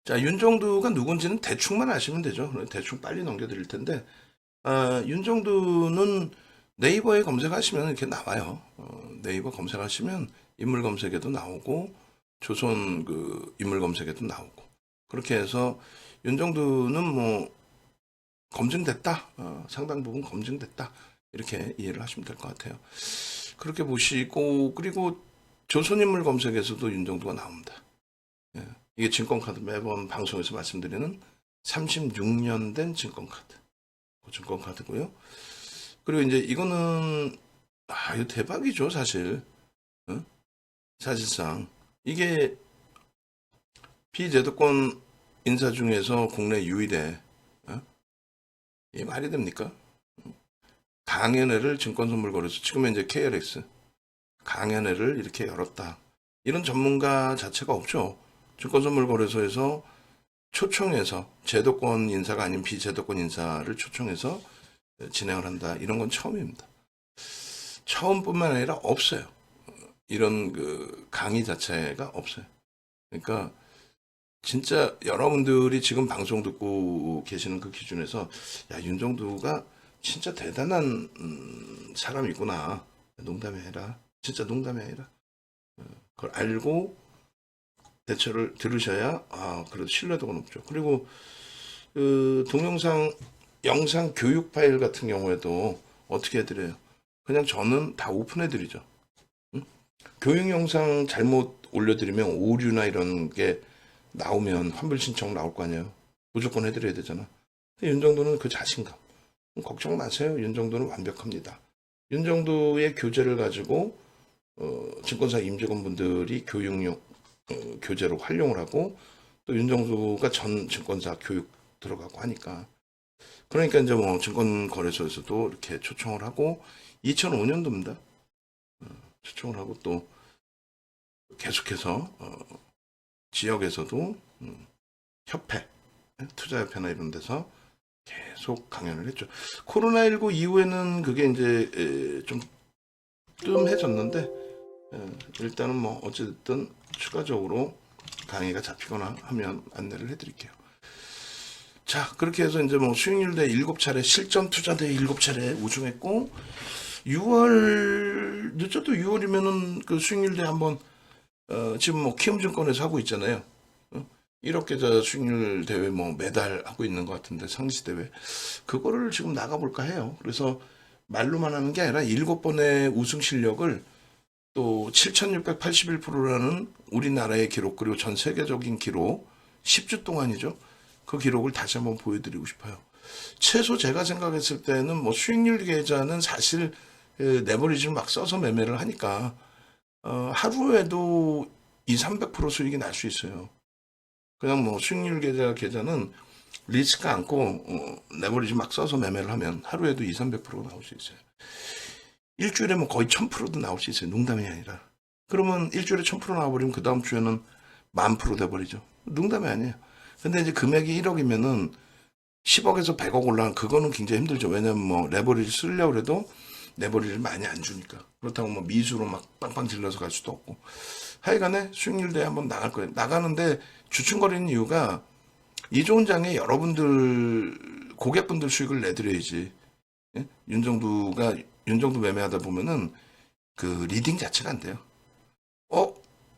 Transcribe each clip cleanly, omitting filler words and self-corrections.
자, 윤정두가 누군지는 대충만 아시면 되죠. 대충 빨리 넘겨드릴 텐데, 윤정두는 네이버에 검색하시면 이렇게 나와요. 네이버 검색하시면 인물 검색에도 나오고, 조선 그 인물 검색에도 나오고. 그렇게 해서 윤정두는 뭐, 검증됐다. 상당 부분 검증됐다. 이렇게 이해를 하시면 될 것 같아요. 그렇게 보시고, 그리고 조선인물 검색에서도 윤정두가 나옵니다. 예. 이게 증권카드 매번 방송에서 말씀드리는 36년 된 증권카드. 그 증권카드고요. 그리고 이제 이거는, 이거 대박이죠, 사실. 어? 사실상. 이게 비제도권 인사 중에서 국내 유일의, 이게 말이 됩니까? 강연회를 증권선물거래소, 지금은 이제 KLX, 강연회를 이렇게 열었다. 이런 전문가 자체가 없죠. 증권선물거래소에서 초청해서 제도권 인사가 아닌 비제도권 인사를 초청해서 진행을 한다. 이런 건 처음입니다. 처음뿐만 아니라 없어요. 이런 그 강의 자체가 없어요. 그러니까 진짜 여러분들이 지금 방송 듣고 계시는 그 기준에서 야, 윤정두가 진짜 대단한 사람이구나. 농담이 아니라 진짜 농담이 아니라 그걸 알고 대처를 들으셔야 그래도 신뢰도가 높죠. 그리고 그 동영상 영상 교육 파일 같은 경우에도 어떻게 해드려요? 그냥 저는 다 오픈해드리죠. 응? 교육 영상 잘못 올려드리면 오류나 이런 게 나오면 환불 신청 나올 거 아니에요. 무조건 해드려야 되잖아. 윤정도는 그 자신감. 걱정 마세요. 윤정도는 완벽합니다. 윤정도의 교재를 가지고 증권사 임직원분들이 교육용 교재로 활용을 하고 또 윤정수가 전 증권사 교육 들어가고 하니까 그러니까 이제 뭐 증권거래소에서도 이렇게 초청을 하고 2005년도입니다. 초청을 하고 또 계속해서 지역에서도 협회, 투자협회나 이런 데서 계속 강연을 했죠. 코로나19 이후에는 그게 이제 좀 뜸해졌는데 일단은 뭐 어쨌든 추가적으로 강의가 잡히거나 하면 안내를 해드릴게요. 자, 그렇게 해서 이제 뭐 수익률 대 7차례, 실전 투자 대 7차례 우승했고 6월 늦어도 6월이면은 그 수익률 대 한번 지금 뭐 키움증권에서 하고 있잖아요. 1억 계좌 수익률 대회 뭐 매달 하고 있는 것 같은데 상시 대회 그거를 지금 나가볼까 해요. 그래서 말로만 하는 게 아니라 7번의 우승 실력을 또 7681%라는 우리나라의 기록 그리고 전 세계적인 기록 10주 동안이죠. 그 기록을 다시 한번 보여드리고 싶어요. 최소 제가 생각했을 때는 뭐 수익률 계좌는 사실 레버리지를 막 써서 매매를 하니까 하루에도 200~300% 수익이 날 수 있어요. 그냥 뭐 수익률 계좌는 리스크 않고 레버리지 막 써서 매매를 하면 하루에도 200~300% 나올 수 있어요. 일주일에 뭐 거의 1000%도 나올 수 있어요. 농담이 아니라. 그러면 일주일에 1000% 나와버리면 그 다음 주에는 10,000% 돼버리죠. 농담이 아니에요. 근데 이제 금액이 1억이면은 10억에서 100억 올라가면 그거는 굉장히 힘들죠. 왜냐면 뭐 레버리지 쓰려고 해도 레버리지를 많이 안 주니까. 그렇다고 뭐 미수로 막 빵빵 질러서 갈 수도 없고. 하여간에 수익률 대회 한번 나갈 거예요. 나가는데 주춤거리는 이유가 이 좋은 장에 여러분들 고객분들 수익을 내드려야지. 예? 윤정두 매매하다 보면은 그 리딩 자체가 안 돼요.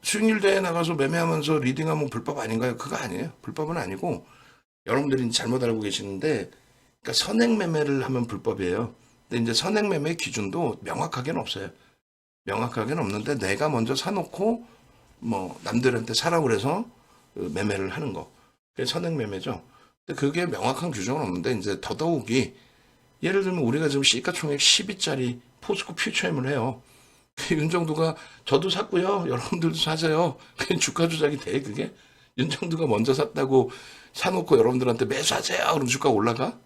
수익률 대회 나가서 매매하면서 리딩하면 불법 아닌가요? 그거 아니에요. 불법은 아니고 여러분들이 잘못 알고 계시는데 그러니까 선행 매매를 하면 불법이에요. 근데 이제 선행 매매 기준도 명확하게는 없어요. 명확하게는 없는데 내가 먼저 사놓고 뭐 남들한테 사라고 그래서 매매를 하는 거. 그게 선행 매매죠. 근데 그게 명확한 규정은 없는데 이제 더더욱이 예를 들면 우리가 지금 시가총액 10위짜리 포스코 퓨처엠을 해요. 윤정두가 저도 샀고요. 여러분들도 사세요. 그게 주가 조작이 돼 그게? 윤정두가 먼저 샀다고 사놓고 여러분들한테 매수하세요. 그럼 주가 올라가?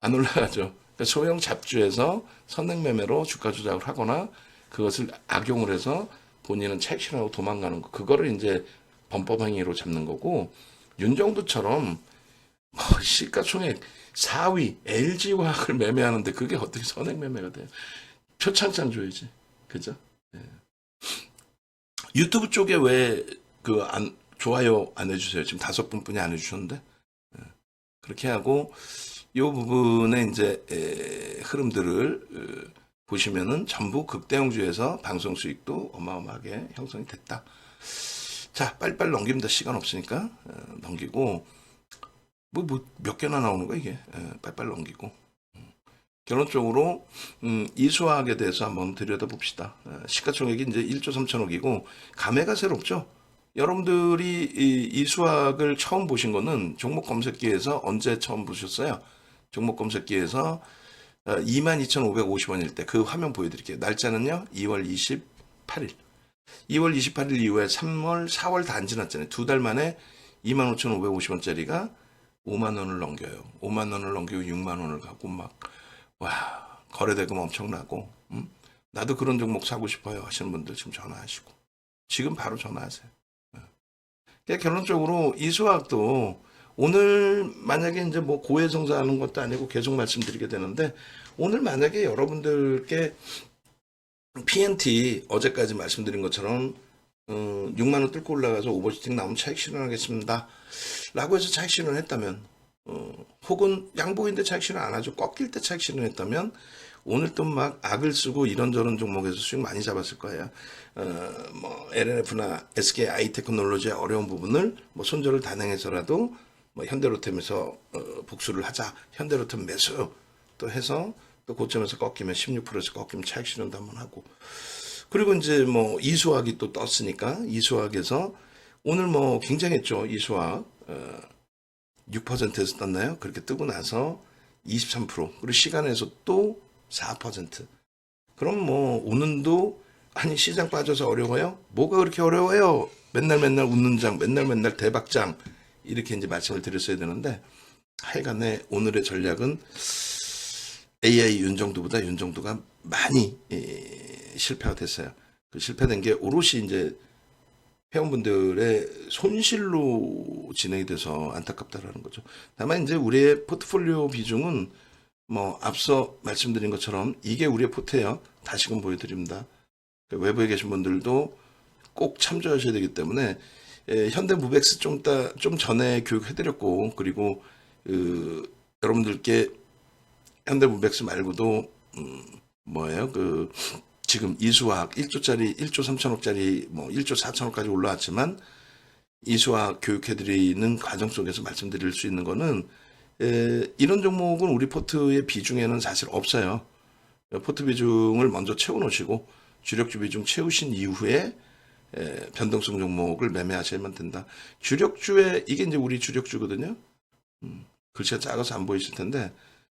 안 올라가죠. 그러니까 소형 잡주에서 선행 매매로 주가 조작을 하거나 그것을 악용을 해서 본인은 책실하고 도망가는 거. 그거를 이제 범법 행위로 잡는 거고 윤정두처럼 시가총액 4위 LG화학을 매매하는데 그게 어떻게 선행 매매가 돼요? 표창장 줘야지. 그죠? 네. 유튜브 쪽에 왜 좋아요 안 해주세요. 지금 5분뿐이 안 해주셨는데. 그렇게 하고 이 부분에 이제 흐름들을 보시면은 전부 극대형주에서 방송 수익도 어마어마하게 형성이 됐다. 자, 빨리빨리 넘깁니다. 시간 없으니까 넘기고 뭐 몇 개나 나오는 거야 이게. 빨리빨리 넘기고 결론적으로 이수학에 대해서 한번 들여다봅시다. 시가총액이 이제 1조 3천억이고 감회가 새롭죠. 여러분들이 이수학을 처음 보신 거는 종목 검색기에서 언제 처음 보셨어요? 종목 검색기에서 22,550원일 때 그 화면 보여드릴게요. 날짜는요 2월 28일. 2월 28일 이후에 3월, 4월 다 안 지났잖아요. 2달 만에 25,550원짜리가 5만 원을 넘겨요. 5만 원을 넘기고 6만 원을 가고 막 와, 거래대금 엄청나고 나도 그런 종목 사고 싶어요 하시는 분들 지금 전화하시고 지금 바로 전화하세요. 그러니까 결론적으로 이수학도 오늘 만약에 이제 뭐 고해성사하는 것도 아니고 계속 말씀드리게 되는데 오늘 만약에 여러분들께 PNT 어제까지 말씀드린 것처럼 6만 원 뚫고 올라가서 오버슈팅 나오면 차익 실현하겠습니다 라고 해서 차익 실현했다면 혹은 양보인데 차익 실현 안 하죠. 꺾일 때 차익 실현했다면 오늘 또 막 악을 쓰고 이런저런 종목에서 수익 많이 잡았을 거예요. 뭐 LNF나 SK 아이테크놀로지의 어려운 부분을 뭐 손절을 단행해서라도 뭐 현대로템에서 복수를 하자. 현대로템 매수 또 해서 또 고점에서 꺾이면 16%에서 꺾이면 차익 실현도 한번 하고. 그리고 이제 뭐 이수학이 또 떴으니까 이수학에서 오늘 뭐 굉장했죠. 이수학 6%에서 떴나요? 그렇게 뜨고 나서 23% 그리고 시간에서 또 4%. 그럼 뭐 오늘도 아니 시장 빠져서 어려워요? 뭐가 그렇게 어려워요? 맨날 웃는 장, 맨날 대박장 이렇게 이제 말씀을 드렸어야 되는데 하여간에 오늘의 전략은 AI 윤정도보다 윤정도가 많이 실패가 됐어요. 그 실패된 게 오롯이 이제 회원분들의 손실로 진행이 돼서 안타깝다라는 거죠. 다만 이제 우리의 포트폴리오 비중은 뭐 앞서 말씀드린 것처럼 이게 우리의 포트예요. 다시금 보여드립니다. 외부에 계신 분들도 꼭 참조하셔야 되기 때문에 현대무백스 좀 전에 교육해드렸고 그리고 여러분들께 현대무백스 말고도 뭐예요? 지금 이수학 1조짜리 1조 3천억짜리 뭐 1조 4천억까지 올라왔지만 이수학 교육해드리는 과정 속에서 말씀드릴 수 있는 거는 이런 종목은 우리 포트의 비중에는 사실 없어요. 포트 비중을 먼저 채워놓으시고 주력주 비중 채우신 이후에 변동성 종목을 매매하셔야만 된다. 주력주에 이게 이제 우리 주력주거든요. 글씨가 작아서 안 보이실 텐데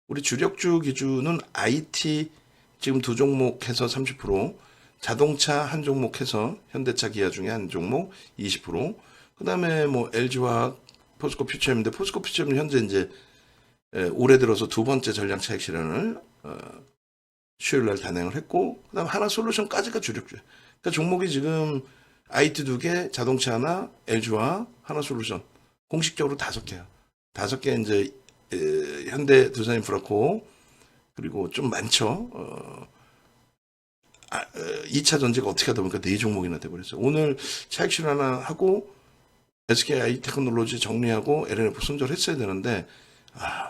우리 주력주 기준은 IT 지금 2종목 해서 30%, 자동차 한 종목 해서 현대차 기아 중에 한 종목 20%, 그 다음에 뭐 LG화학, 포스코 퓨처엠인데 포스코 퓨처엠은 현재 이제 올해 들어서 두 번째 전량 차익 실현을 수요일 날 단행을 했고, 그 다음 하나솔루션까지가 주력주예요. 그러니까 종목이 지금 IT 2개, 자동차 하나, LG화학, 하나솔루션 공식적으로 5개야. 5개 이제 현대 두산인프라코 그리고 좀 많죠. 2차 전지가 어떻게 하다 보니까 4종목이나 돼버렸어요. 오늘 차익 실현 하나 하고 SK 아이테크놀로지 정리하고 LNF 손절했어야 되는데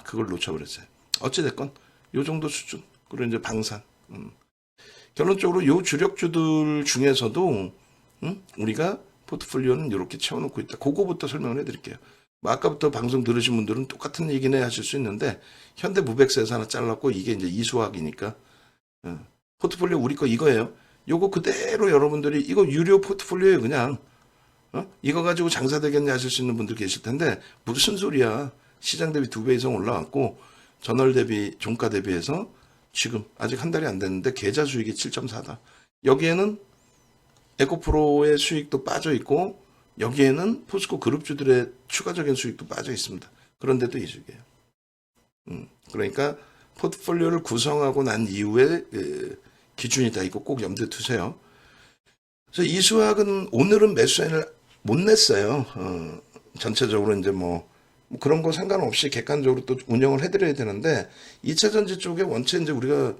그걸 놓쳐버렸어요. 어찌됐건 요 정도 수준. 그리고 이제 방산. 결론적으로 요 주력주들 중에서도 우리가 포트폴리오는 이렇게 채워놓고 있다. 그거부터 설명을 해드릴게요. 뭐 아까부터 방송 들으신 분들은 똑같은 얘기네 하실 수 있는데 현대무백스에서 하나 잘랐고 이게 이제 이수학이니까 포트폴리오 우리 거 이거예요. 요거 그대로 여러분들이 이거 유료 포트폴리오예요. 그냥 이거 가지고 장사 되겠냐 하실 수 있는 분들 계실 텐데 무슨 소리야. 시장 대비 2배 이상 올라왔고 전월 대비 종가 대비해서 지금 아직 한 달이 안 됐는데 계좌 수익이 7.4다. 여기에는 에코프로의 수익도 빠져 있고 여기에는 포스코 그룹주들의 추가적인 수익도 빠져 있습니다. 그런데도 이수익이에요. 그러니까 포트폴리오를 구성하고 난 이후에 기준이다. 이거 꼭 염두에 두세요. 그래서 이수학은 오늘은 매수인을 못 냈어요. 전체적으로 이제 뭐 그런 거 상관없이 객관적으로 또 운영을 해드려야 되는데 2차 전지 쪽에 원체 이제 우리가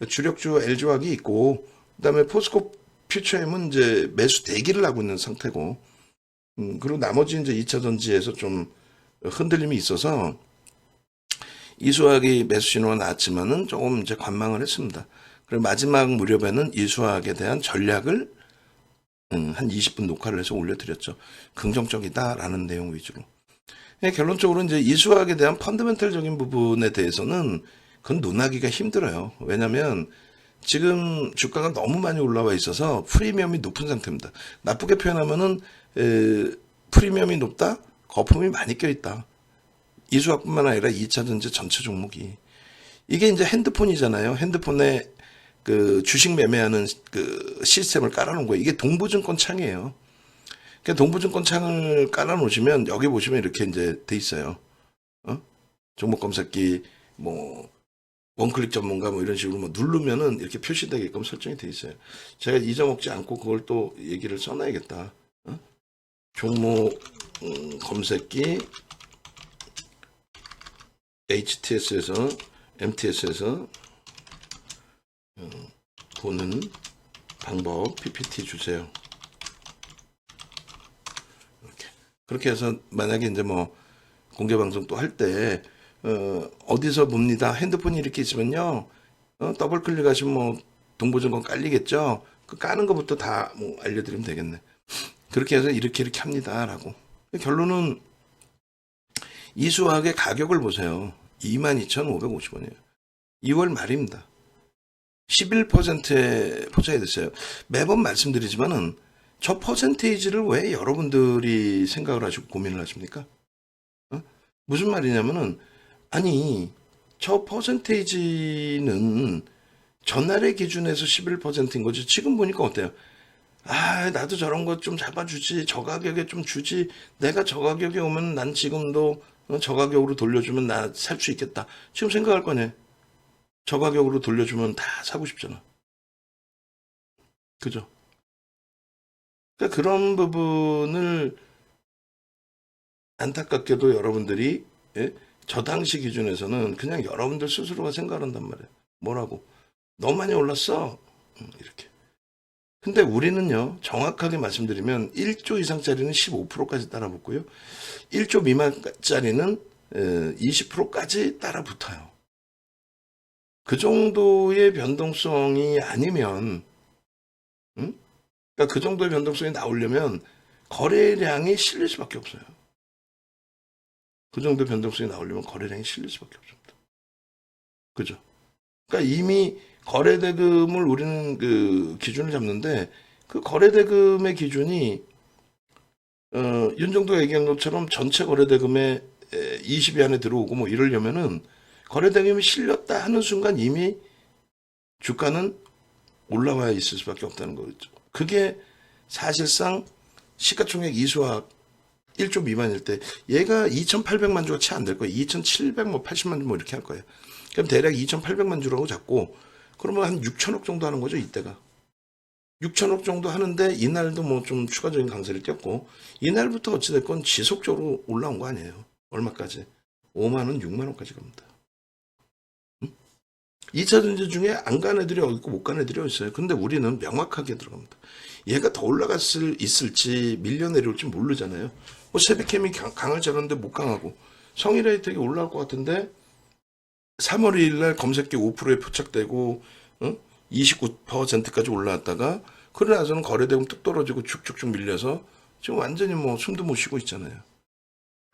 주력주 LG화학이 있고 그다음에 포스코 퓨처엠은 이제 매수 대기를 하고 있는 상태고 그리고 나머지 이제 2차 전지에서 좀 흔들림이 있어서 이수학이 매수 신호가 나왔지만은 조금 이제 관망을 했습니다. 그리고 마지막 무렵에는 이수학에 대한 전략을 한 20분 녹화를 해서 올려드렸죠. 긍정적이다라는 내용 위주로. 결론적으로 이제 이수학에 대한 펀더멘털적인 부분에 대해서는 그건 논하기가 힘들어요. 왜냐하면 지금 주가가 너무 많이 올라와 있어서 프리미엄이 높은 상태입니다. 나쁘게 표현하면은 프리미엄이 높다, 거품이 많이 껴있다. 이수학뿐만 아니라 2차 전지 전체 종목이 이게 이제 핸드폰이잖아요. 핸드폰에 그 주식 매매하는 그 시스템을 깔아놓은 거예요. 이게 동부증권 창이에요. 그러니까 동부증권 창을 깔아놓으시면 여기 보시면 이렇게 이제 돼 있어요. 종목 검색기 뭐 원클릭 전문가 뭐 이런 식으로 뭐 누르면은 이렇게 표시되게끔 설정이 돼 있어요. 제가 잊어먹지 않고 그걸 또 얘기를 써놔야겠다. 종목 검색기 HTS에서 MTS에서 보는 방법 PPT 주세요. 그렇게 해서 만약에 이제 뭐 공개 방송 또 할 때 어디서 봅니다. 핸드폰이 이렇게 있으면요. 더블 클릭하시면 뭐 동부증권 깔리겠죠. 그 까는 것부터 다 뭐 알려드리면 되겠네. 그렇게 해서 이렇게 합니다라고. 결론은 이수학의 가격을 보세요. 22,550원이에요. 2월 말입니다. 11%에 포착이 됐어요. 매번 말씀드리지만은 저 퍼센테이지를 왜 여러분들이 생각을 하시고 고민을 하십니까? 무슨 말이냐면은 아니 저 퍼센테이지는 전날의 기준에서 11%인 거지. 지금 보니까 어때요? 아 나도 저런 거 좀 잡아주지. 저 가격에 좀 주지. 내가 저 가격에 오면 난 지금도 저 가격으로 돌려주면 나 살 수 있겠다. 지금 생각할 거네. 저 가격으로 돌려주면 다 사고 싶잖아. 그죠? 그러니까 그런 부분을 안타깝게도 여러분들이 저 당시 기준에서는 그냥 여러분들 스스로가 생각을 한단 말이에요. 뭐라고? 너무 많이 올랐어. 이렇게. 근데 우리는요. 정확하게 말씀드리면 1조 이상짜리는 15%까지 따라붙고요. 1조 미만짜리는 20%까지 따라붙어요. 그 정도의 변동성이 아니면 그러니까 그 정도의 변동성이 나오려면 거래량이 실릴 수밖에 없어요. 그 정도 변동성이 나오려면 거래량이 실릴 수밖에 없습니다. 그죠? 그러니까 이미 거래대금을 우리는 그 기준을 잡는데 그 거래대금의 기준이 윤정도 얘기한 것처럼 전체 거래대금의 20위 안에 들어오고 뭐 이러려면은 거래대금이 실렸다 하는 순간 이미 주가는 올라와야 있을 수밖에 없다는 거죠. 그게 사실상 시가총액 이수학 1조 미만일 때 얘가 2,800만 주가 채 안 될 거예요. 2,780만 주 뭐 이렇게 할 거예요. 그럼 대략 2,800만 주라고 잡고 그러면 한 6천억 정도 하는 거죠. 이때가. 6천억 정도 하는데 이날도 뭐 좀 추가적인 강세를 띄었고 이날부터 어찌됐건 지속적으로 올라온 거 아니에요. 얼마까지? 5만 원, 6만 원까지 갑니다. 2차 전지 중에 안 간 애들이 어디 있고 못 간 애들이 어디 있어요. 근데 우리는 명확하게 들어갑니다. 얘가 더 있을지 밀려 내려올지 모르잖아요. 뭐 세비캠이 강할지 않았는데 못 강하고 성일하이텍이 올라올 것 같은데 3월 2일 날 검색기 5%에 포착되고 29%까지 올라왔다가 그러고 나서는 거래대금 뚝 떨어지고 쭉쭉쭉 밀려서 지금 완전히 뭐 숨도 못 쉬고 있잖아요.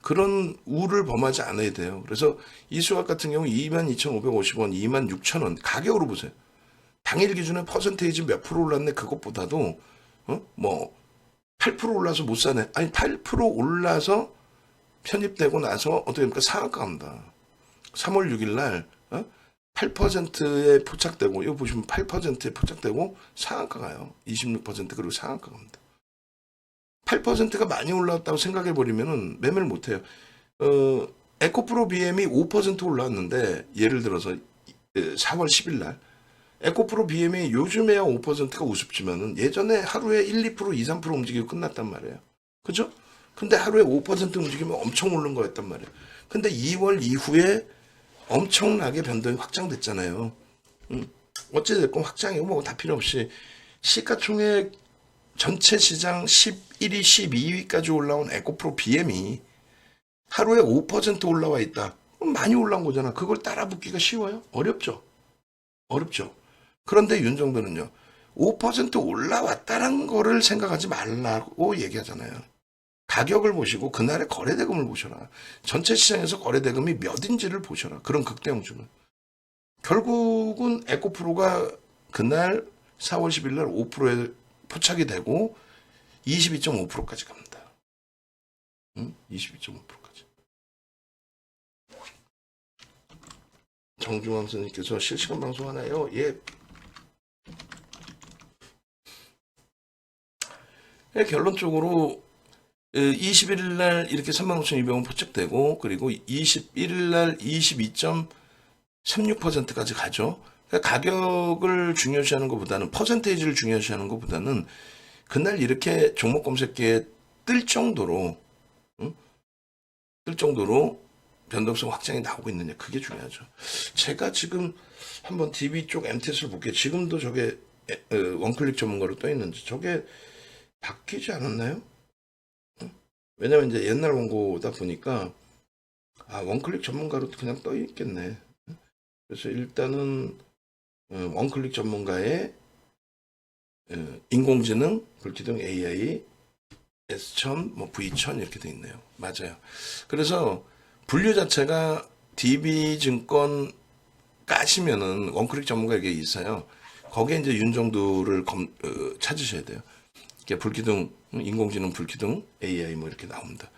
그런 우를 범하지 않아야 돼요. 그래서 이수학 같은 경우 22,550원, 26,000원 가격으로 보세요. 당일 기준에 퍼센테이지 몇 프로 올랐네 그것보다도 뭐 8% 올라서 못 사네. 아니 8% 올라서 편입되고 나서 어떻게 됩니까? 상한가 갑니다. 3월 6일 날 8%에 포착되고 이거 보시면 8%에 포착되고 상한가 가요. 26% 그리고 상한가 갑니다. 8%가 많이 올라왔다고 생각해 버리면은 매매를 못 해요. 에코프로 BM이 5% 올라왔는데 예를 들어서 4월 10일 날 에코프로 BM이 요즘에야 5%가 우습지만은 예전에 하루에 1, 2%, 2, 3% 움직이고 끝났단 말이에요. 그죠? 근데 하루에 5% 움직이면 엄청 오른 거였단 말이에요. 근데 2월 이후에 엄청나게 변동이 확장됐잖아요. 어찌됐건 확장이고 뭐 다 필요 없이 시가총액 전체 시장 11위, 12위까지 올라온 에코프로 BM이 하루에 5% 올라와 있다. 그럼 많이 올라온 거잖아. 그걸 따라붙기가 쉬워요? 어렵죠. 어렵죠. 그런데 윤정도는요. 5% 올라왔다는 거를 생각하지 말라고 얘기하잖아요. 가격을 보시고 그날의 거래대금을 보셔라. 전체 시장에서 거래대금이 몇인지를 보셔라. 그런 극대형주는. 결국은 에코프로가 그날 4월 10일 날 5%에 포착이 되고 22.5%까지 갑니다. 22.5%까지. 정중앙 선생님께서 실시간 방송 하나요? 예. 결론적으로 21일 날 이렇게 35,200원 포착되고 그리고 21일 날 22.36%까지 가죠. 그러니까 가격을 중요시하는 것보다는 퍼센테이지를 중요시하는 것보다는 그날 이렇게 종목 검색기에 뜰 정도로 변동성 확장이 나오고 있느냐 그게 중요하죠. 제가 지금 한번 DB 쪽 MTS를 볼게요. 지금도 저게 원클릭 전문가로 떠 있는지 저게 바뀌지 않았나요? 왜냐면 이제 옛날 원고다 보니까 원클릭 전문가로 그냥 떠 있겠네. 그래서 일단은 원클릭 전문가의 인공지능, 불기둥 AI, S1000, 뭐 V1000 이렇게 돼 있네요. 맞아요. 그래서 분류 자체가 DB증권 까시면은 원클릭 전문가 이게 있어요. 거기에 이제 윤정도를 찾으셔야 돼요. 이게 불기둥, 인공지능 불기둥 AI 뭐 이렇게 나옵니다.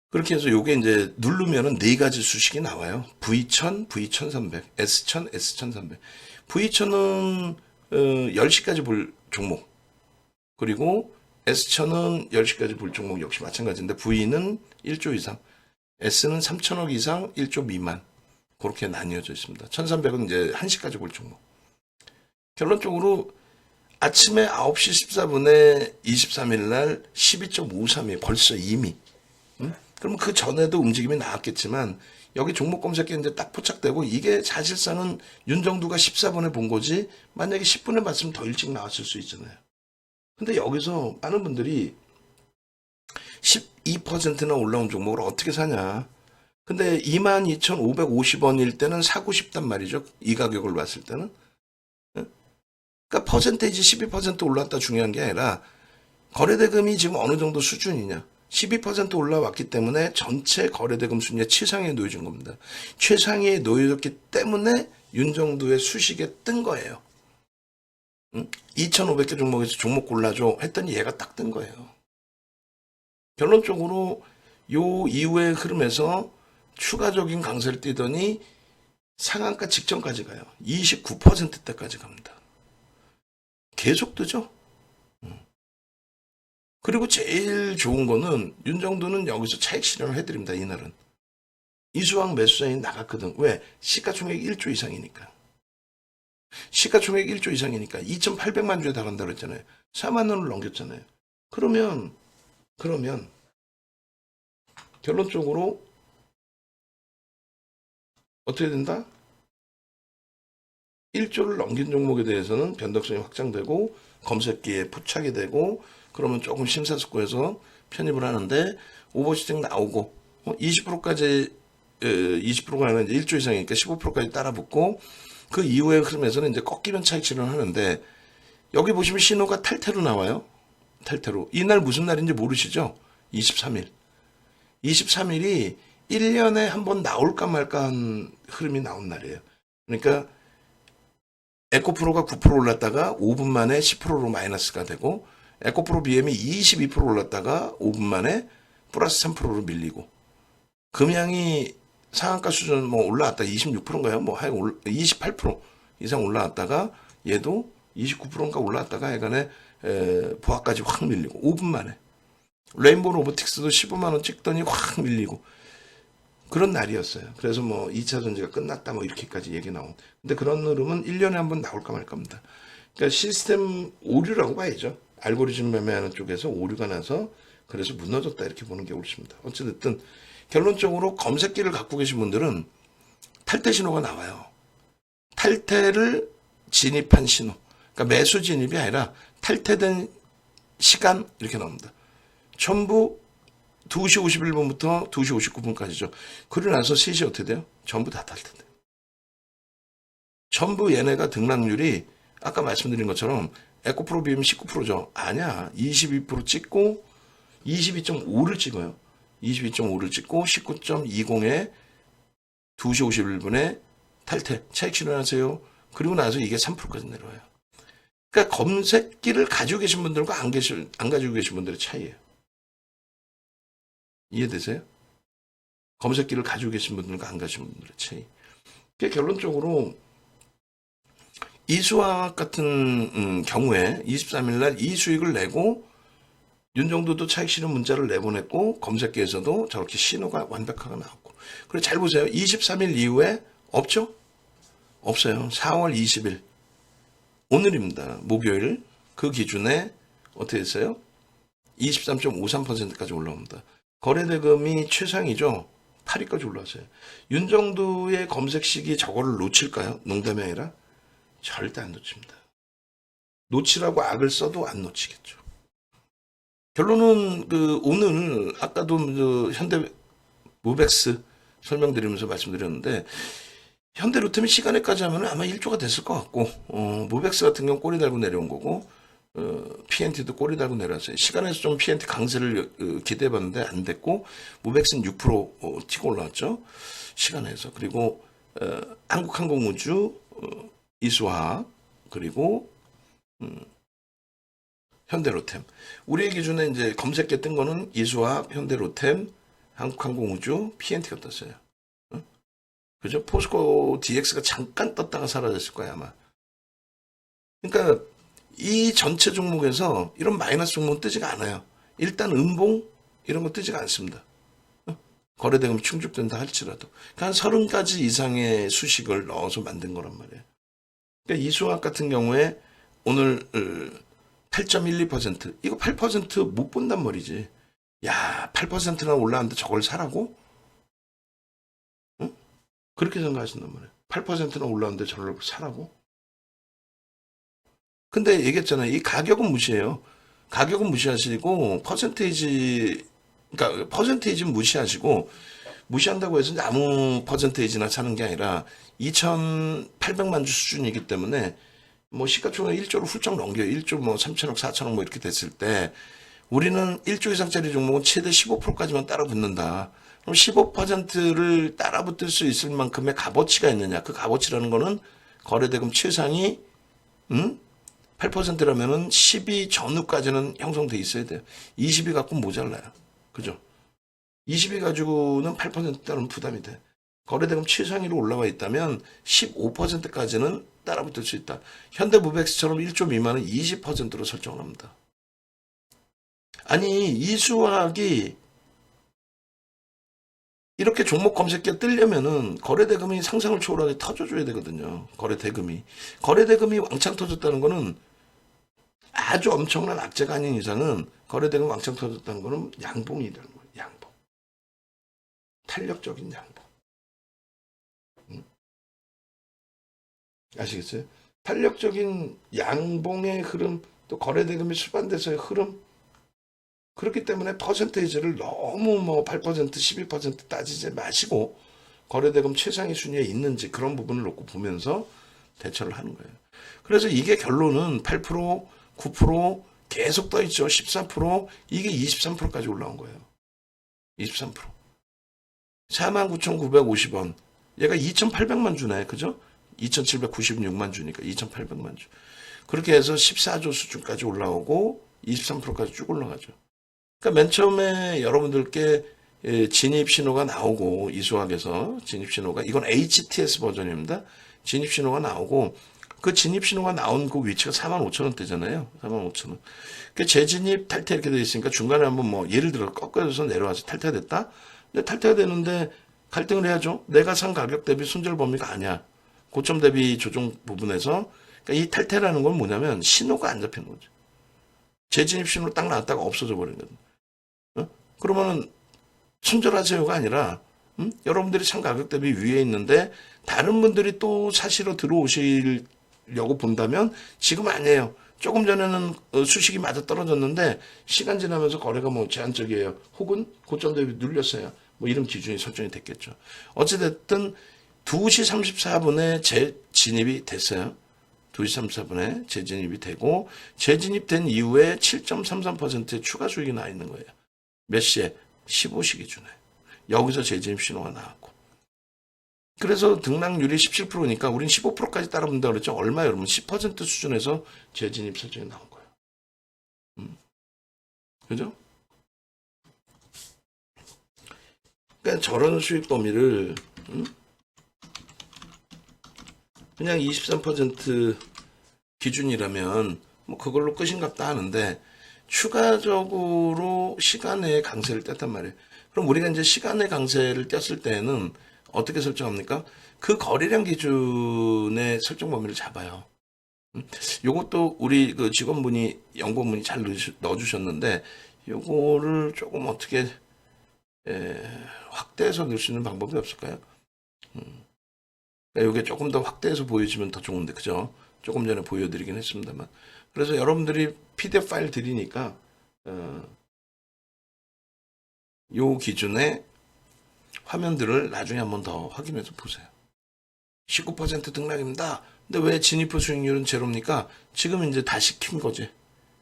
그렇게 해서 요게 이제 누르면은 네 가지 수식이 나와요. V1000, V1300, S1000, S1300. V1000은 10시까지 볼 종목. 그리고 S1000은 10시까지 볼 종목 역시 마찬가지인데 V는 1조 이상, S는 3천억 이상, 1조 미만. 그렇게 나뉘어져 있습니다. 1300은 이제 1시까지 볼 종목. 결론적으로 아침에 9시 14분에 23일 날 12.53이 벌써 이미. 그러면 그 전에도 움직임이 나왔겠지만 여기 종목 검색에 이제 딱 포착되고 이게 사실상은 윤정두가 14분에 본 거지 만약에 10분에 봤으면 더 일찍 나왔을 수 있잖아요. 근데 여기서 많은 분들이 12%나 올라온 종목을 어떻게 사냐. 근데 22,550원일 때는 사고 싶단 말이죠. 이 가격을 봤을 때는. 그러니까 퍼센테이지 12% 올랐다 중요한 게 아니라 거래대금이 지금 어느 정도 수준이냐. 12% 올라왔기 때문에 전체 거래대금 순위에 최상위에 놓여진 겁니다. 최상위에 놓여졌기 때문에 윤정두의 수식에 뜬 거예요. 2,500개 종목에서 종목 골라줘 했더니 얘가 딱 뜬 거예요. 결론적으로 요 이후의 흐름에서 추가적인 강세를 띄더니 상한가 직전까지 가요. 29%대까지 갑니다. 계속 뜨죠. 그리고 제일 좋은 거는 윤정두는 여기서 차익 실현을 해드립니다. 이날은. 이수왕 매수자인 나갔거든. 왜? 시가총액 1조 이상이니까. 시가총액 1조 이상이니까 2,800만 주에 달한다 그랬잖아요. 4만 원을 넘겼잖아요. 그러면 결론적으로 어떻게 된다? 1조를 넘긴 종목에 대해서는 변동성이 확장되고 검색기에 포착이 되고 그러면 조금 심사숙고해서 편입을 하는데 오버슈팅 나오고 20%까지 20%가 아니라 1조 이상이니까 15%까지 따라붙고 그 이후의 흐름에서는 이제 꺾이면 차익 실현을 하는데 여기 보시면 신호가 탈퇴로 나와요. 탈퇴로. 이날 무슨 날인지 모르시죠? 23일. 23일이 1년에 한 번 나올까 말까 한 흐름이 나온 날이에요. 그러니까 에코프로가 9% 올랐다가 5분 만에 10%로 마이너스가 되고 에코프로 BM이 22% 올랐다가 5분 만에 플러스 3%로 밀리고 금양이 상한가 수준 뭐 올라왔다 26%인가요? 뭐 하여간 28% 이상 올라왔다가 얘도 29%인가 올라왔다가 약간의 보합까지 확 밀리고 5분 만에 레인보우 로보틱스도 15만 원 찍더니 확 밀리고 그런 날이었어요. 그래서 뭐 2차 전지가 끝났다 뭐 이렇게까지 얘기 나온. 근데 그런 흐름은 1년에 한 번 나올까 말 겁니다. 그러니까 시스템 오류라고 봐야죠. 알고리즘 매매하는 쪽에서 오류가 나서 그래서 무너졌다 이렇게 보는 게 옳습니다. 어찌됐든 결론적으로 검색기를 갖고 계신 분들은 탈퇴 신호가 나와요. 탈퇴를 진입한 신호. 그러니까 매수 진입이 아니라 탈퇴된 시간 이렇게 나옵니다. 전부 2시 51분부터 2시 59분까지죠. 그러고 나서 3시 어떻게 돼요? 전부 다 탈퇴돼요. 전부 얘네가 등락률이 아까 말씀드린 것처럼 에코프로 비하면 19%죠. 아니야. 22% 찍고 22.5를 찍어요. 22.5를 찍고 19.20에 2시 51분에 탈퇴, 차익 실현하세요. 그리고 나서 이게 3%까지 내려와요. 그러니까 검색기를 가지고 계신 분들과 안 가지고 계신 분들의 차이예요. 이해되세요? 검색기를 가지고 계신 분들과 안 가지고 계신 분들의 차이. 그러니까 결론적으로 이수학 같은 경우에 23일날 이 수익을 내고 윤정도도 차익 실현 문자를 내보냈고 검색기에서도 저렇게 신호가 완벽하게 나왔고. 그리고 잘 보세요. 23일 이후에 없죠? 없어요. 4월 20일 오늘입니다. 목요일 그 기준에 어떻게 됐어요? 23.53%까지 올라옵니다. 거래대금이 최상이죠. 8위까지 올라왔어요. 윤정도의 검색 시기 저거를 놓칠까요? 농담이 아니라 절대 안 놓칩니다. 놓치라고 악을 써도 안 놓치겠죠. 결론은 오늘 아까도 현대 무벡스 설명드리면서 말씀드렸는데 현대로템이 시간에까지 하면 아마 1조가 됐을 것 같고 무벡스 같은 경우 꼬리 달고 내려온 거고 PNT도 꼬리 달고 내려왔어요. 시간에서 좀 PNT 강세를 기대해봤는데 안 됐고 무벡스는 6% 튀고 올라왔죠. 시간에서. 그리고 한국항공우주 이수화학 그리고 현대로템. 우리의 기준에 이제 검색에 뜬 거는 이수화학, 현대로템, 한국항공우주, PNT가 떴어요. 응? 그죠? 포스코 DX가 잠깐 떴다가 사라졌을 거야 아마. 그러니까 이 전체 종목에서 이런 마이너스 종목은 뜨지가 않아요. 일단 음봉 이런 거 뜨지가 않습니다. 거래대금이 충족된다 할지라도. 그러니까 한 30가지 이상의 수식을 넣어서 만든 거란 말이에요. 그러니까 이수학 같은 경우에 오늘 8.12% 이거 8% 못 본단 말이지. 야 8%나 올라왔는데 저걸 사라고? 응? 그렇게 생각하신단 말이에요. 8%나 올라왔는데 저걸 사라고? 근데 얘기했잖아요. 이 가격은 무시해요. 가격은 무시하시고 그러니까 퍼센테이지는 무시하시고 무시한다고 해서 아무 퍼센테이지나 사는 게 아니라 2,800만 주 수준이기 때문에 뭐 시가총액 1조를 훌쩍 넘겨요. 1조 뭐 3천억, 4천억 뭐 이렇게 됐을 때 우리는 1조 이상짜리 종목은 최대 15%까지만 따라 붙는다. 그럼 15%를 따라 붙을 수 있을 만큼의 값어치가 있느냐? 그 값어치라는 거는 거래대금 최상이 8%라면은 12 전후까지는 형성돼 있어야 돼요. 20이 갖고 모자라요. 그죠? 20이 가지고는 8% 따르면 부담이 돼. 거래대금 최상위로 올라와 있다면 15%까지는 따라붙을 수 있다. 현대무벡스처럼 1조 미만은 20%로 설정을 합니다. 아니 이수학이 이렇게 종목 검색기가 뜨려면은 거래대금이 상상을 초월하게 터져줘야 되거든요. 거래대금이 왕창 터졌다는 거는 아주 엄청난 악재가 아닌 이상은 거래대금 왕창 터졌다는 거는 양봉이라는 거예요. 양봉. 탄력적인 양봉. 아시겠어요? 탄력적인 양봉의 흐름, 또 거래대금이 수반돼서의 흐름. 그렇기 때문에 퍼센테이지를 너무 뭐 8%, 12% 따지지 마시고 거래대금 최상위 순위에 있는지 그런 부분을 놓고 보면서 대처를 하는 거예요. 그래서 이게 결론은 8%, 9% 계속 떠 있죠. 14% 이게 23%까지 올라온 거예요. 23%. 49,950원. 얘가 2,800만 주네. 그죠? 2,796만 주니까 2,800만 주. 그렇게 해서 14조 수준까지 올라오고 23%까지 쭉 올라가죠. 그러니까 맨 처음에 여러분들께 진입 신호가 나오고 이수학에서 진입 신호가 이건 HTS 버전입니다. 진입 신호가 나오고 그 진입 신호가 나온 그 위치가 45,000원대잖아요. 45,000원. 그 재진입 탈퇴 이렇게 되어 있으니까 중간에 한번 뭐 예를 들어 꺾어져서 내려와서 탈퇴가 됐다. 근데 탈퇴가 되는데 갈등을 해야죠. 내가 산 가격 대비 손절 범위가 아니야. 고점 대비 조정 부분에서 그러니까 이 탈퇴라는 건 뭐냐면 신호가 안 잡히는 거죠. 재진입 신호 딱 나왔다가 없어져 버리는 거예요. 그러면은 손절하세요가 아니라 여러분들이 산 가격 대비 위에 있는데 다른 분들이 또 사시러 들어오시려고 본다면 지금 아니에요. 조금 전에는 수식이 맞아 떨어졌는데 시간 지나면서 거래가 뭐 제한적이에요. 혹은 고점 대비 눌렸어요. 뭐 이런 기준이 설정이 됐겠죠. 어찌됐든 2시 34분에 재진입이 됐어요. 2시 34분에 재진입이 되고 재진입된 이후에 7.33%의 추가 수익이 나 있는 거예요. 몇 시에? 15시 기준에. 여기서 재진입 신호가 나왔고. 그래서 등락률이 17%니까 우린 15%까지 따라붙는다고 그랬죠. 얼마예요, 여러분? 10% 수준에서 재진입 설정이 나온 거예요. 그죠? 그러니까 저런 수익 범위를 그냥 23% 기준이라면 뭐 그걸로 끝인갑다 하는데 추가적으로 시간의 강세를 뗐단 말이에요. 그럼 우리가 이제 시간의 강세를 뗐을 때는 어떻게 설정합니까? 그 거래량 기준의 설정 범위를 잡아요. 요것도 우리 그 직원분이 연구원분이 잘 넣어주셨는데 요거를 조금 어떻게 확대해서 넣을 수 있는 방법이 없을까요? 이게 조금 더 확대해서 보여주면 더 좋은데, 그죠? 조금 전에 보여드리긴 했습니다만. 그래서 여러분들이 PDF 파일 드리니까, 요 기준의 화면들을 나중에 한번 더 확인해서 보세요. 19% 등락입니다. 근데 왜 진입후 수익률은 제로입니까? 지금 이제 다 시킨 거지.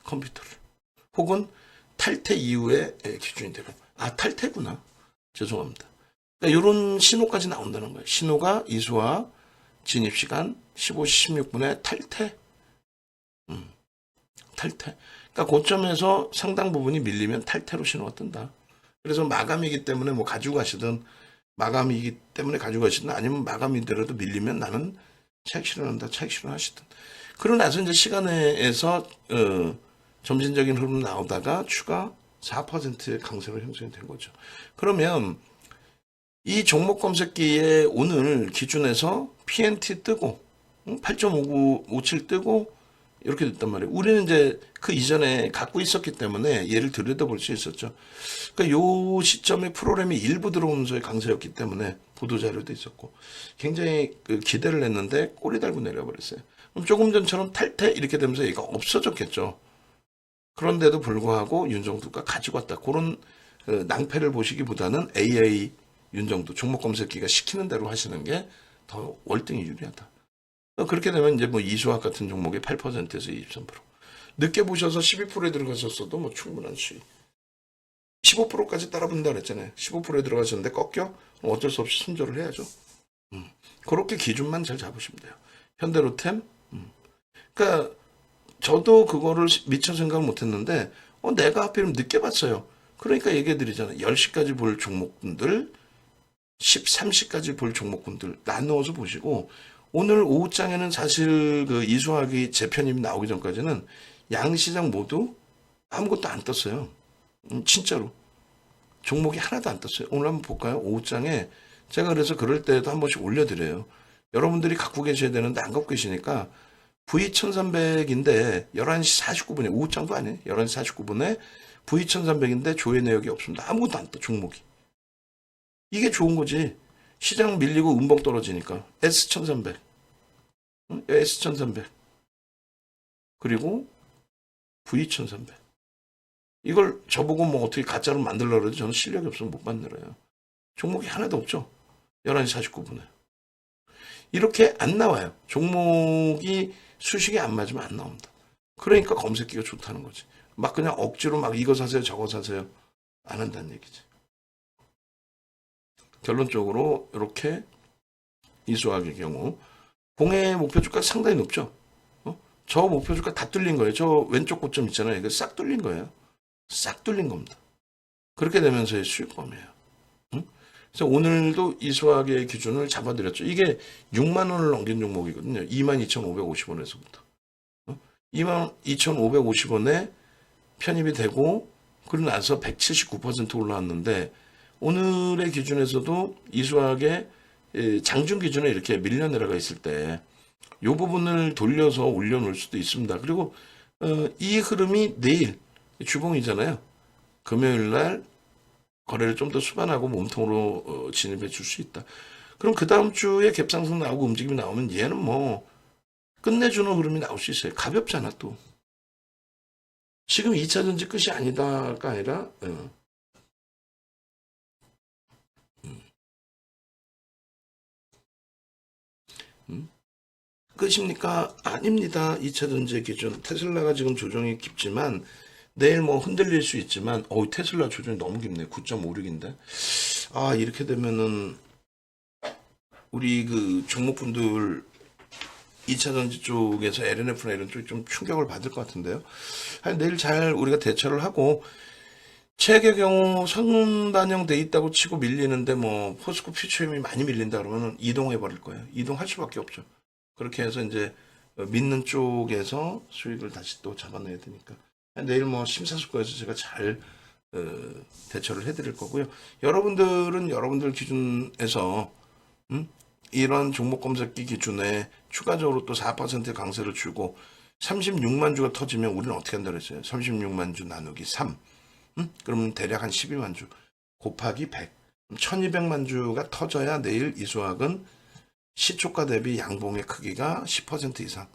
컴퓨터를. 혹은 탈퇴 이후에 기준이 되고. 아, 탈퇴구나. 죄송합니다. 그러니까 이런 신호까지 나온다는 거예요. 신호가 이수와 진입시간 15시 16분에 탈퇴. 탈퇴. 그러니까 고점에서 상당 부분이 밀리면 탈퇴로 신호가 뜬다. 그래서 마감이기 때문에 뭐 가지고 가시든 마감이기 때문에 가지고 가시든 아니면 마감이더라도 밀리면 나는 차익 실현한다. 차익 실현하시든. 그러고 나서 이제 시간에서 점진적인 흐름 나오다가 추가 4%의 강세로 형성이 된 거죠. 그러면 이 종목 검색기에 오늘 기준에서 PNT 뜨고 8.5957 뜨고 이렇게 됐단 말이에요. 우리는 이제 그 이전에 갖고 있었기 때문에 얘를 들여다볼 수 있었죠. 그러니까 요 시점에 프로그램이 일부 들어오면서의 강세였기 때문에 보도자료도 있었고 굉장히 기대를 했는데 꼬리 달고 내려버렸어요. 그럼 조금 전처럼 탈퇴 이렇게 되면서 얘가 없어졌겠죠. 그런데도 불구하고 윤정두가 가지고 왔다. 그런 낭패를 보시기보다는 AA 윤정두 종목 검색기가 시키는 대로 하시는 게 더 월등히 유리하다. 그렇게 되면 이제 뭐 이수학 같은 종목이 8%에서 23%. 늦게 보셔서 12%에 들어가셨어도 뭐 충분한 수익. 15%까지 따라붙는다 그랬잖아요. 15%에 들어가셨는데 꺾여? 어쩔 수 없이 순조를 해야죠. 그렇게 기준만 잘 잡으시면 돼요. 현대로템. 그러니까 저도 그거를 미처 생각을 못했는데 내가 하필 늦게 봤어요. 그러니까 얘기해드리잖아요. 10시까지 볼 종목분들 13시까지 볼 종목군들 나누어서 보시고 오늘 오후장에는 사실 그 이수학이 재편입이 나오기 전까지는 양시장 모두 아무것도 안 떴어요. 진짜로 종목이 하나도 안 떴어요. 오늘 한번 볼까요? 오후장에 제가 그래서 그럴 때도 한 번씩 올려드려요. 여러분들이 갖고 계셔야 되는데 안 갖고 계시니까 V1300인데 11시 49분에 오후장도 아니에요. 11시 49분에 V1300인데 조회 내역이 없습니다. 아무것도 안 떠 종목이. 이게 좋은 거지. 시장 밀리고 음봉 떨어지니까. S1300. S1300. 그리고 V1300. 이걸 저보고 뭐 어떻게 가짜로 만들려고 그래도 저는 실력이 없으면 못 만들어요. 종목이 하나도 없죠. 11시 49분에. 이렇게 안 나와요. 종목이 수식이 안 맞으면 안 나옵니다. 그러니까 검색기가 좋다는 거지. 막 그냥 억지로 막 이거 사세요 저거 사세요 안 한다는 얘기지. 결론적으로 이렇게 이수학의 경우 공의 목표 주가 상당히 높죠. 저 목표 주가 다 뚫린 거예요. 저 왼쪽 고점 있잖아요. 이거 싹 뚫린 거예요. 싹 뚫린 겁니다. 그렇게 되면서의 수익범이에요. 그래서 오늘도 이수학의 기준을 잡아드렸죠. 이게 6만 원을 넘긴 종목이거든요. 22,550원에서부터. 22,550원에 편입이 되고 그러고 나서 179% 올라왔는데 오늘의 기준에서도 이수학의 장중 기준에 이렇게 밀려 내려가 있을 때 이 부분을 돌려서 올려놓을 수도 있습니다. 그리고 이 흐름이 내일 주봉이잖아요. 금요일 날 거래를 좀 더 수반하고 몸통으로 진입해 줄 수 있다. 그럼 그 다음 주에 갭상승 나오고 움직임이 나오면 얘는 뭐 끝내주는 흐름이 나올 수 있어요. 가볍잖아 또. 지금 2차 전지 끝이 아니다가 아니라 음, 끝입니까? 아닙니다. 2차 전지의 기준. 테슬라가 지금 조정이 깊지만 내일 뭐 흔들릴 수 있지만 테슬라 조정이 너무 깊네. 9.56인데. 아, 이렇게 되면은 우리 그 종목분들 2차 전지 쪽에서 LNF나 이런 쪽이 좀 충격을 받을 것 같은데요. 내일 잘 우리가 대처를 하고 책의 경우 선반영 돼 있다고 치고 밀리는데 뭐 포스코 퓨처엠이 많이 밀린다 그러면 이동해 버릴 거예요. 이동할 수밖에 없죠. 그렇게 해서 이제 믿는 쪽에서 수익을 다시 또 잡아내야 되니까 내일 뭐 심사숙고해서 제가 잘 대처를 해드릴 거고요. 여러분들은 여러분들 기준에서 이런 종목 검색기 기준에 추가적으로 또 4%의 강세를 주고 36만 주가 터지면 우리는 어떻게 한다 그랬어요? 36만 주 나누기 3. 그러면 대략 한 12만 주 곱하기 100. 1200만 주가 터져야 내일 이 수학은 시초가 대비 양봉의 크기가 10% 이상.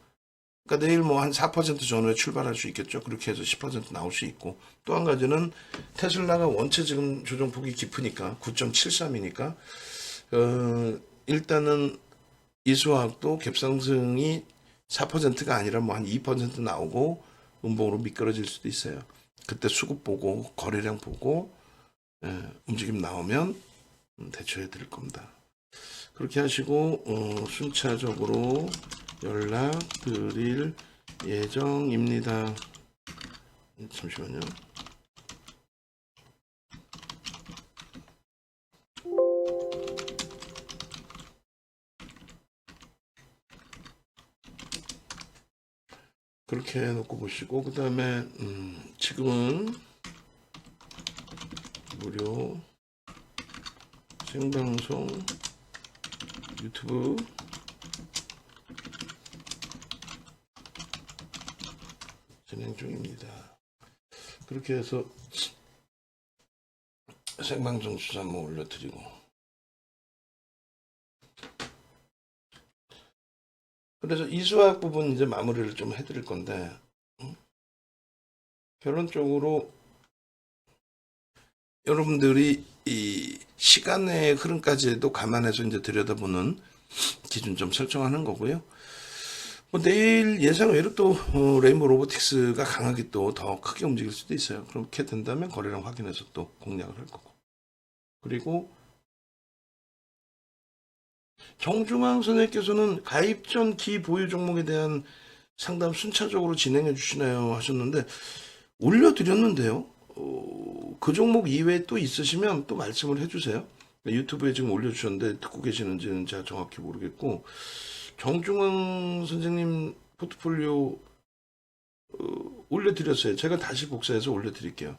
그러니까 내일 뭐 한 4% 전후에 출발할 수 있겠죠. 그렇게 해서 10% 나올 수 있고. 또 한 가지는 테슬라가 원체 지금 조정폭이 깊으니까 9.73이니까 일단은 이 수학도 갭상승이 4%가 아니라 뭐 한 2% 나오고 음봉으로 미끄러질 수도 있어요. 그때 수급 보고 거래량 보고 움직임 나오면 대처해 드릴 겁니다. 그렇게 하시고 순차적으로 연락 드릴 예정입니다. 잠시만요. 그렇게 해놓고 보시고 그 다음에 지금은 무료 생방송 유튜브 진행 중입니다. 그렇게 해서 생방송 주소 한번 올려드리고 그래서 이 수학 부분 이제 마무리를 좀 해드릴 건데 결론적으로 여러분들이 이 시간의 흐름까지도 감안해서 이제 들여다보는 기준 좀 설정하는 거고요. 뭐 내일 예상 외로 또 레인보우 로보틱스가 강하게 또 더 크게 움직일 수도 있어요. 그렇게 된다면 거래량 확인해서 또 공략을 할 거고. 그리고 정중앙 선생님께서는 가입 전 기보유 종목에 대한 상담 순차적으로 진행해 주시나요 하셨는데 올려드렸는데요. 그 종목 이외에 또 있으시면 또 말씀을 해주세요. 유튜브에 지금 올려주셨는데 듣고 계시는지는 제가 정확히 모르겠고 정중앙 선생님 포트폴리오 올려드렸어요. 제가 다시 복사해서 올려드릴게요.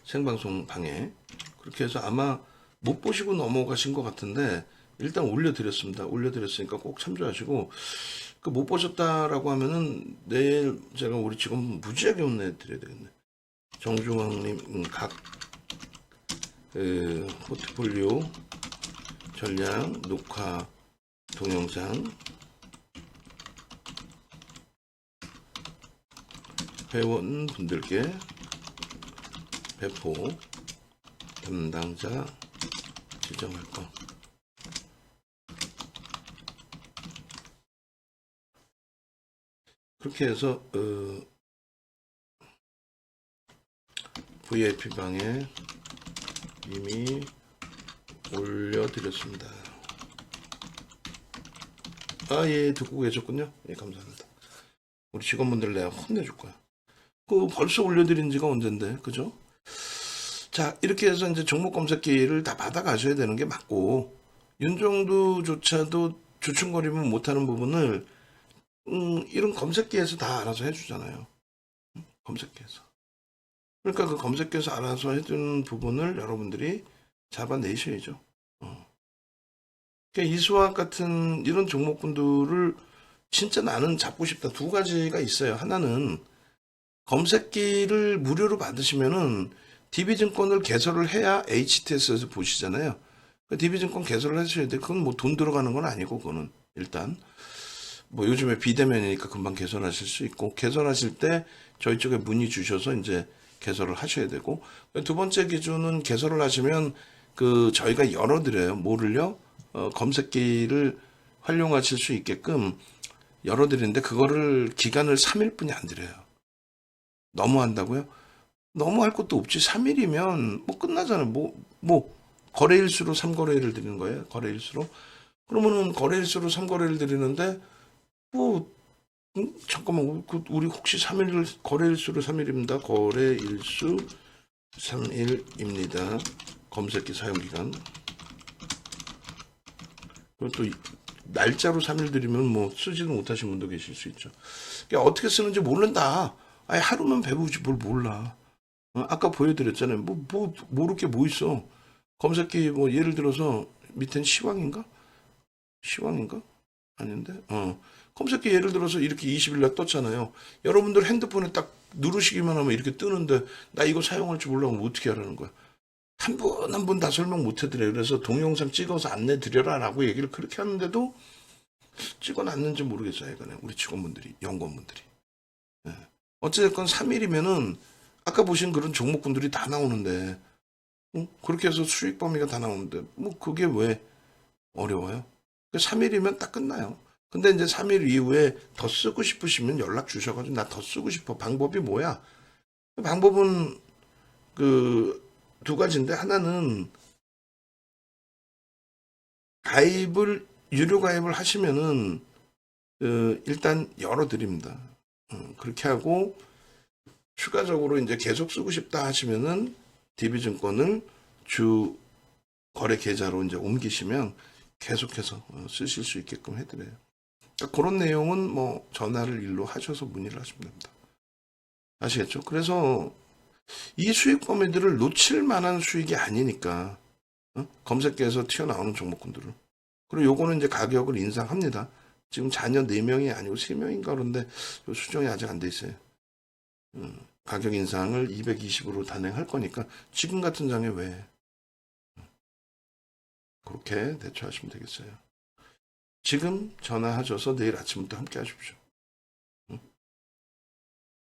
생방송 방에 그렇게 해서 아마 못 보시고 넘어가신 것 같은데 일단 올려드렸습니다. 올려드렸으니까 꼭 참조하시고 그 못 보셨다라고 하면은 내일 제가 우리 직원 무지하게 혼내드려야 되겠네. 정중앙님 각 포트폴리오 전략 녹화 동영상 회원분들께 배포 담당자 지정할 거. 그렇게 해서 VIP 방에 이미 올려드렸습니다. 예, 듣고 계셨군요. 예, 감사합니다. 우리 직원분들 내가 혼내줄 거야. 벌써 올려드린 지가 언젠데, 그죠? 자, 이렇게 해서 이제 종목 검색기를 다 받아가셔야 되는 게 맞고, 윤정도조차도 주춤거리면 못하는 부분을 이런 검색기에서 다 알아서 해주잖아요. 검색기에서. 그러니까 그 검색기에서 알아서 해주는 부분을 여러분들이 잡아내셔야죠. 그러니까 이수학 같은 이런 종목분들을 진짜 나는 잡고 싶다. 두 가지가 있어요. 하나는 검색기를 무료로 받으시면은 DB증권을 개설을 해야 HTS에서 보시잖아요. DB증권 개설을 하셔야 돼. 그건 뭐 돈 들어가는 건 아니고, 그거는 일단 뭐 요즘에 비대면이니까 금방 개설하실 수 있고, 개설하실 때 저희 쪽에 문의 주셔서 이제 개설을 하셔야 되고, 두 번째 기준은 개설을 하시면 저희가 열어드려요. 뭐를요? 검색기를 활용하실 수 있게끔 열어드리는데, 그거를 기간을 3일뿐이 안 드려요. 너무 한다고요? 너무 할 것도 없지. 3일이면 뭐 끝나잖아요. 거래일수로 3거래일을 드리는 거예요. 거래일수로. 그러면은 거래일수로 3거래를 드리는데, 뭐, 잠깐만, 우리 혹시 3일, 거래일수로 3일입니다. 거래일수 3일입니다. 검색기 사용기간. 그리고 또, 날짜로 3일 드리면 뭐, 쓰지도 못하신 분도 계실 수 있죠. 그러니까 어떻게 쓰는지 모른다. 아예 하루만 배우지 뭘 몰라. 아까 보여드렸잖아요. 모를 게 뭐 있어. 검색기 뭐, 예를 들어서, 밑엔 시황인가? 시황인가? 아닌데? 검색기 예를 들어서 이렇게 20일 날 떴잖아요. 여러분들 핸드폰에 딱 누르시기만 하면 이렇게 뜨는데 나 이거 사용할 줄 몰라면 어떻게 하라는 거야? 한 분 한 분 다 설명 못 해드려요. 그래서 동영상 찍어서 안내 드려라 라고 얘기를 그렇게 하는데도 찍어놨는지 모르겠어요. 이거는 우리 직원분들이, 연구원분들이. 예. 어쨌든 3일이면은 아까 보신 그런 종목군들이 다 나오는데 그렇게 해서 수익 범위가 다 나오는데 뭐 그게 왜 어려워요? 3일이면 딱 끝나요. 근데 이제 3일 이후에 더 쓰고 싶으시면 연락 주셔가지고 나 더 쓰고 싶어. 방법이 뭐야? 방법은 두 가지인데 하나는 유료 가입을 하시면은 일단 열어드립니다. 그렇게 하고 추가적으로 이제 계속 쓰고 싶다 하시면은 DB증권을 주 거래 계좌로 이제 옮기시면 계속해서 쓰실 수 있게끔 해드려요. 그러니까 그런 내용은 뭐 전화를 일로 하셔서 문의를 하시면 됩니다. 아시겠죠? 그래서 이 수익 범위들을 놓칠 만한 수익이 아니니까 검색계에서 튀어나오는 종목군들을. 그리고 요거는 이제 가격을 인상합니다. 지금 자녀 4명이 아니고 3명인가 그런데 수정이 아직 안 돼 있어요. 가격 인상을 220으로 단행할 거니까 지금 같은 장에 왜 그렇게 대처하시면 되겠어요. 지금 전화하셔서 내일 아침부터 함께 하십시오.